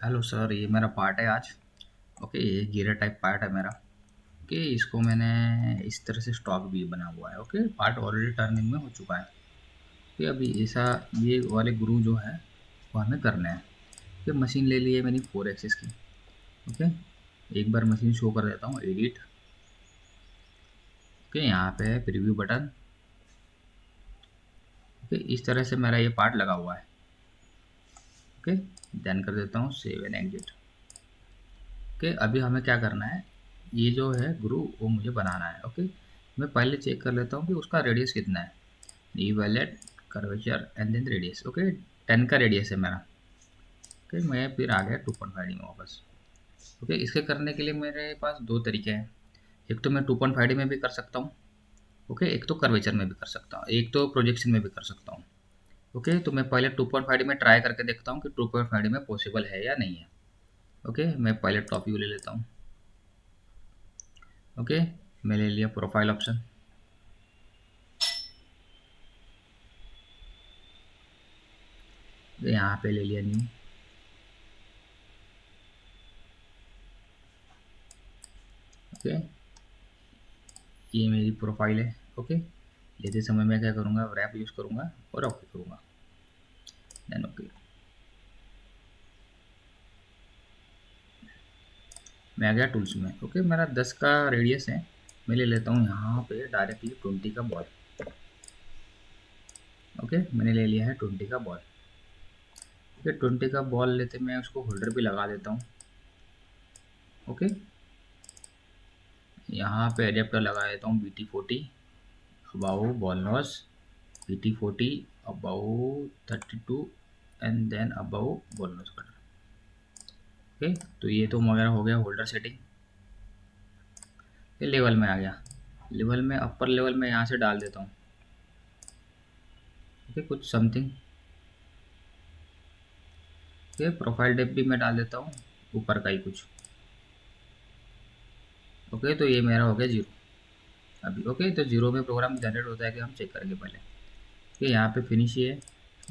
Hello sir, ये मेरा part है आज। ओके, ये जीरा टाइप पार्ट है मेरा। ओके, इसको मैंने इस तरह से स्टॉक भी बना हुआ है। ओके, पार्ट ऑलरेडी टर्निंग में हो चुका है। ओके, अभी ऐसा ये वाले ग्रू जो है वो हमें करने हैं। ओके, मशीन ले ली है मैंने 4 एक्सिस की। ओके, एक बार मशीन शो कर देता हूँ, एडिट। ओके, यहाँ पे है प्रीव्यू बटन। ओके, इस तरह से मेरा ये पार्ट लगा हुआ है। ओके, देन कर देता हूँ सेव एंड एग्जिट। ओके, अभी हमें क्या करना है, ये जो है ग्रू वो मुझे बनाना है। ओके, मैं पहले चेक कर लेता हूँ कि उसका रेडियस कितना है। Evaluate curvature and then radius. Okay, 10 का रेडियस है मेरा। ओके, मैं फिर आ गया 2.5D में वापस। ओके, इसके करने के लिए मेरे पास दो तरीके हैं। एक तो मैं 2.5D में भी कर सकता हूँ। ओके, एक तो कर्वेचर में भी कर सकता हूँ, एक तो प्रोजेक्शन में भी कर सकता हूँ। ओके, तो मैं पहले 2.5D में ट्राई करके देखता हूँ कि 2.5D में पॉसिबल है या नहीं है। ओके, मैं पहले टॉप व्यू ले लेता हूँ। ओके, मैं ले लिया प्रोफाइल ऑप्शन। यहाँ पे ले लिया न्यू। ओके, ये मेरी प्रोफाइल है। ओके, लेते समय मैं क्या करूँगा, रैप यूज़ करूँगा और ओके करूँगा, देन ओके। मैं आ गया टूल्स में। ओके, मेरा 10 का रेडियस है। मैं ले लेता हूँ यहाँ पे डायरेक्टली 20 का बॉल। ओके, मैंने ले लिया है 20 का बॉल। ओके, 20 का बॉल लेते मैं उसको होल्डर भी लगा देता हूँ। ओके, यहाँ पे एडेप्टर लगा देता हूँ BT40 about ball NOS, BT40 about 32 and then about ball NOS cutter. Okay, तो ये तो वगैरह हो गया होल्डर सेटिंग। ये लेवल में आ गया। लेवल में अपर लेवल में यहाँ से डाल देता हूँ। ओके, कुछ समथिंग। ओके, प्रोफाइल डेप भी मैं डाल देता हूँ ऊपर का ही कुछ। ओके, तो ये मेरा हो गया 0 अभी। ओके, तो 0 में प्रोग्राम जनरेट होता है कि हम चेक करेंगे पहले। ओके, यहाँ पे फिनिश ही है,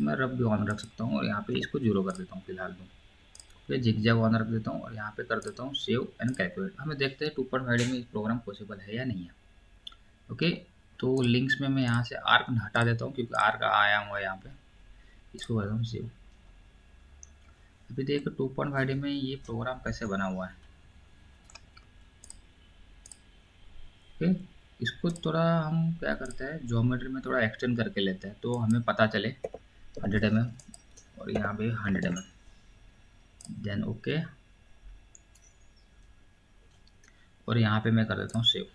मैं रब भी ऑन रख सकता हूँ और यहाँ पे इसको 0 कर देता हूँ फिलहाल तो। ओके, जिगजैग ऑन रख देता हूँ और यहाँ पे कर देता हूँ सेव एंड कैलकुलेट। हमें देखते हैं 2.5 में प्रोग्राम पॉसिबल है या नहीं है। ओके, तो लिंक्स में मैं यहाँ से आर्क हटा देता हूँ क्योंकि आर्क आया हुआ है यहाँ पे। इसको करता हूँ सेव। अभी देखो 2.5 में ये प्रोग्राम कैसे बना हुआ है। ओके, इसको थोड़ा हम क्या करते हैं, ज्योमेट्री में थोड़ा एक्सटेंड करके लेते हैं तो हमें पता चले 100 mm और यहाँ पे 100 mm, देन ओके। और यहाँ पे मैं कर देता हूँ सेव।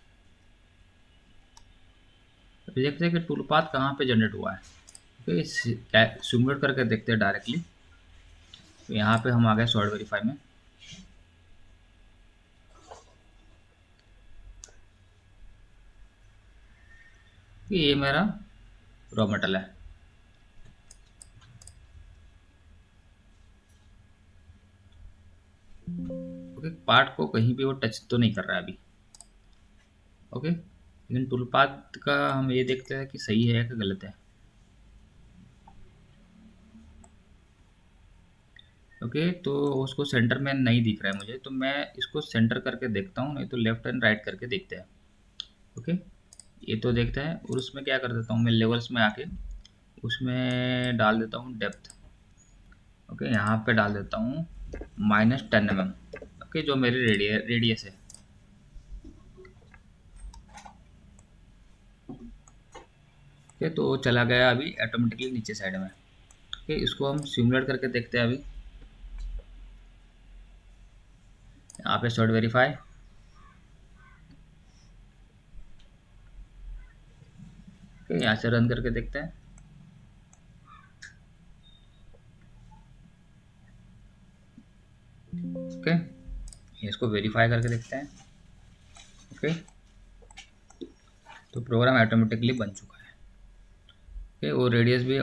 अभी देखते हैं कि टूल पाथ कहाँ पे जनरेट हुआ है। ओके, सिमुलेट करके देखते हैं डायरेक्टली। तो यहाँ पे हम आ गए सॉर्ट वेरीफाई में। ये मेरा रॉ मेटल है। ओके, पार्ट को कहीं भी वो टच तो नहीं कर रहा है अभी। ओके, लेकिन टूल पाथ का हम ये देखते हैं कि सही है कि गलत है। ओके, तो उसको सेंटर में नहीं दिख रहा है मुझे, तो मैं इसको सेंटर करके देखता हूँ, नहीं तो लेफ्ट एंड राइट करके देखते हैं। ओके, ये तो देखते हैं और उसमें क्या कर देता हूँ मैं, लेवल्स में आके उसमें डाल देता हूँ डेप्थ। ओके, यहाँ पे डाल देता हूँ -10 mm। ओके, जो मेरी रेडियस है। ओके, तो चला गया अभी ऑटोमेटिकली नीचे साइड में। ओके, इसको हम सिमुलेट करके देखते हैं अभी। यहाँ पे शॉर्ट वेरीफाई। ओके, यहाँ से रन करके देखते हैं। ओके, इसको वेरीफाई करके देखते हैं। ओके, तो प्रोग्राम ऑटोमेटिकली बन चुका है। ओके, वो रेडियस भी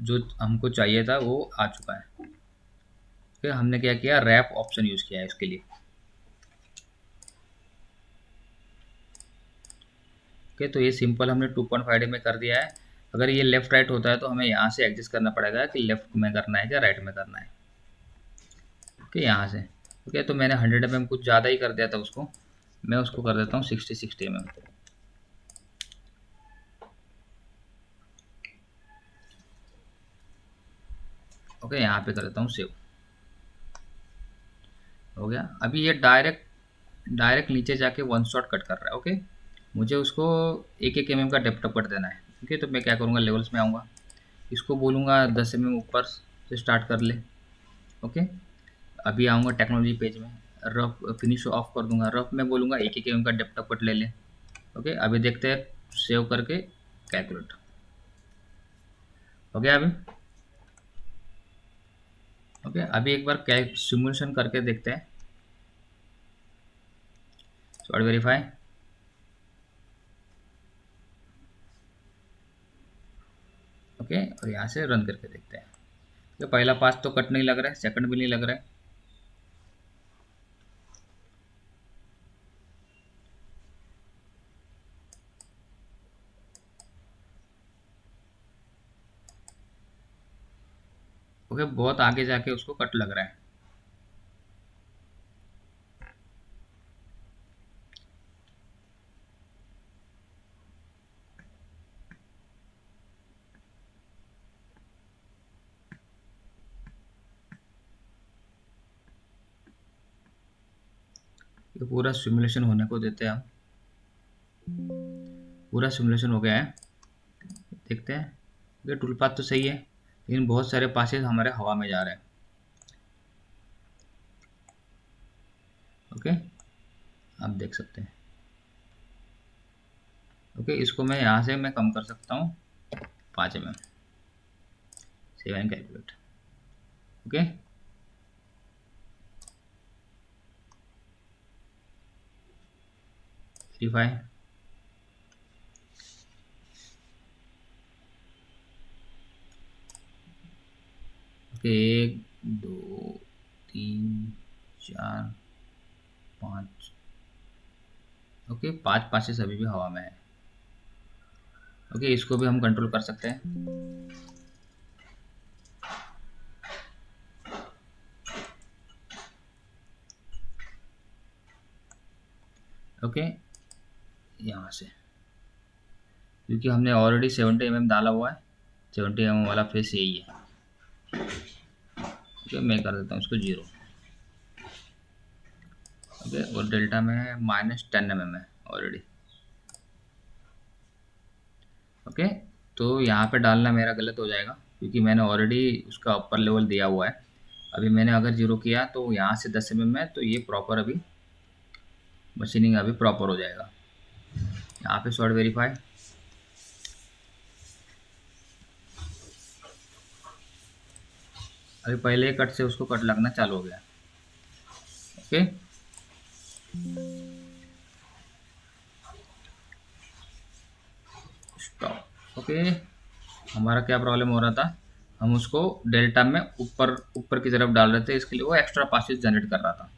जो हमको चाहिए था वो आ चुका है। ओके, हमने क्या किया, रैप ऑप्शन यूज़ किया है इसके लिए। ओके, तो ये सिंपल हमने 2.5D में कर दिया है। अगर ये लेफ्ट राइट होता है तो हमें यहाँ से एडजस्ट करना पड़ेगा कि लेफ्ट में करना है या राइट में करना है। ओके यहाँ से। ओके तो मैंने 100 mm कुछ ज़्यादा ही कर दिया था उसको, मैं उसको कर देता हूँ 60 mm। ओके यहाँ पे कर देता हूँ सेव, हो गया। अभी ये डायरेक्ट नीचे जाके वन शॉट कट कर रहा है। ओके मुझे उसको 1-1 mm का डेप्थ कट देना है। ओके तो मैं क्या करूँगा, लेवल्स में आऊँगा, इसको बोलूँगा 10 mm ऊपर से स्टार्ट कर ले। ओके अभी आऊँगा टेक्नोलॉजी पेज में, रफ फिनिश ऑफ कर दूंगा, रफ में बोलूँगा 1-1 mm का डेप्थ कट ले ले। ओके अभी देखते हैं, सेव करके कैलकुलेट हो गया अभी। ओके अभी एक बार कैल सिमुलेशन करके देखते हैं, सॉर्ट वेरीफाई। ओके और यहाँ से रन करके देखते हैं। तो पहला पास तो कट नहीं लग रहा है, सेकंड भी नहीं लग रहा है। ओके बहुत आगे जाके उसको कट लग रहा है। ये पूरा सिमुलेशन होने को देते हैं हम। पूरा सिमुलेशन हो गया है, देखते हैं। ये टूल पाथ तो सही है, लेकिन बहुत सारे पासेस हमारे हवा में जा रहे हैं। ओके आप देख सकते हैं। ओके इसको मैं यहाँ से मैं कम कर सकता हूँ 5 mm, save and calculate. Okay verify. Okay 1 2 3 4 5। Okay 5 passes अभी भी हवा में है। ओके इसको भी हम कंट्रोल कर सकते हैं। ओके यहाँ से, क्योंकि हमने ऑलरेडी 70 mm डाला हुआ है, 70 mm वाला फेस यही है। ओके मैं कर देता हूँ इसको 0। ओके और डेल्टा में -10 mm है ऑलरेडी। ओके तो यहाँ पे डालना मेरा गलत हो जाएगा, क्योंकि मैंने ऑलरेडी उसका अपर लेवल दिया हुआ है। अभी मैंने अगर 0 किया तो यहाँ से 10 mm है, तो ये प्रॉपर अभी मशीनिंग अभी प्रॉपर हो जाएगा। यहाँ पे शॉर्ट वेरीफाई। अभी पहले कट से उसको कट लगना चालू हो गया। Okay stop. ओके हमारा क्या प्रॉब्लम हो रहा था, हम उसको डेल्टा में ऊपर ऊपर की तरफ डाल रहे थे, इसके लिए वो एक्स्ट्रा पासेस जनरेट कर रहा था।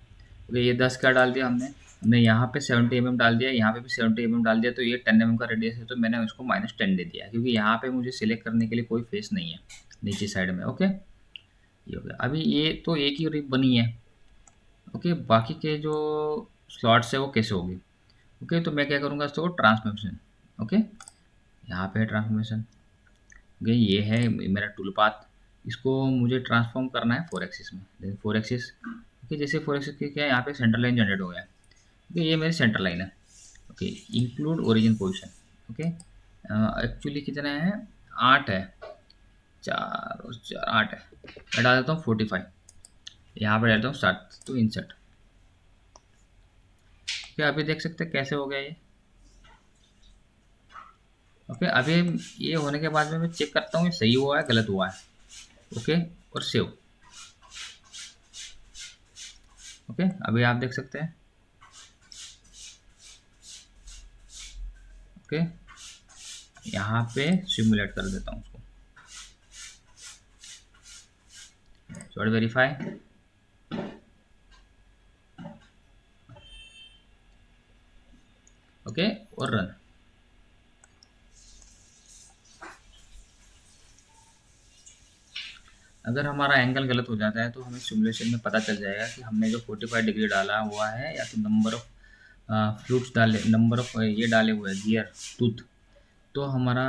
ओके ये 10 क्या डाल दिया हमने यहाँ पे 70 mm डाल दिया, यहाँ पे भी 70 mm डाल दिया, तो ये 10 mm का रेडियस है, तो मैंने उसको -10 दे दिया, क्योंकि यहाँ पे मुझे सिलेक्ट करने के लिए कोई फेस नहीं है नीचे साइड में। ओके ये हो गया। अभी ये तो एक ही रिप बनी है। ओके बाकी के जो स्लॉट्स है वो कैसे होगी। ओके तो मैं क्या करूँगा, इसको ट्रांसफॉर्मेशन। ओके यहाँ पे है ट्रांसफॉर्मेशन। ओके ये है मेरा टूल पाथ, इसको मुझे ट्रांसफॉर्म करना है 4 एक्सिस में। देखिए 4 एक्सिस। ओके जैसे 4 एक्सिस के क्या है, यहाँ पे सेंटर लाइन जनरेट हो गया है। ओके ये मेरी सेंटर लाइन है। Okay include origin position. Okay actually कितना है, 8 है, 4 और 4 8 है। मैं डाल देता हूँ 45, यहाँ पर डालता हूँ 7 तो इंसर्ट। क्या अभी देख सकते हैं कैसे हो गया ये। ओके अभी ये होने के बाद में मैं चेक करता हूँ ये सही हुआ है गलत हुआ है। ओके और सेव। ओके अभी आप देख सकते हैं। ओके यहाँ पे सिमुलेट कर देता हूँ उसको, शॉर्ट वेरीफाई। ओके और रन। अगर हमारा एंगल गलत हो जाता है तो हमें सिमुलेशन में पता चल जाएगा कि हमने जो 45 डिग्री डाला हुआ है या तो नंबर ऑफ फ्लूट्स डाले, नंबर ऑफ ये डाले हुए हैं गियर टूथ, तो हमारा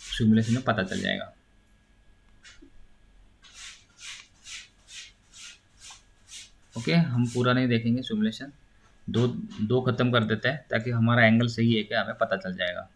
सिमुलेशन में पता चल जाएगा। ओके, हम पूरा नहीं देखेंगे सिमुलेशन, दो ख़त्म कर देते हैं ताकि हमारा एंगल सही है क्या हमें पता चल जाएगा।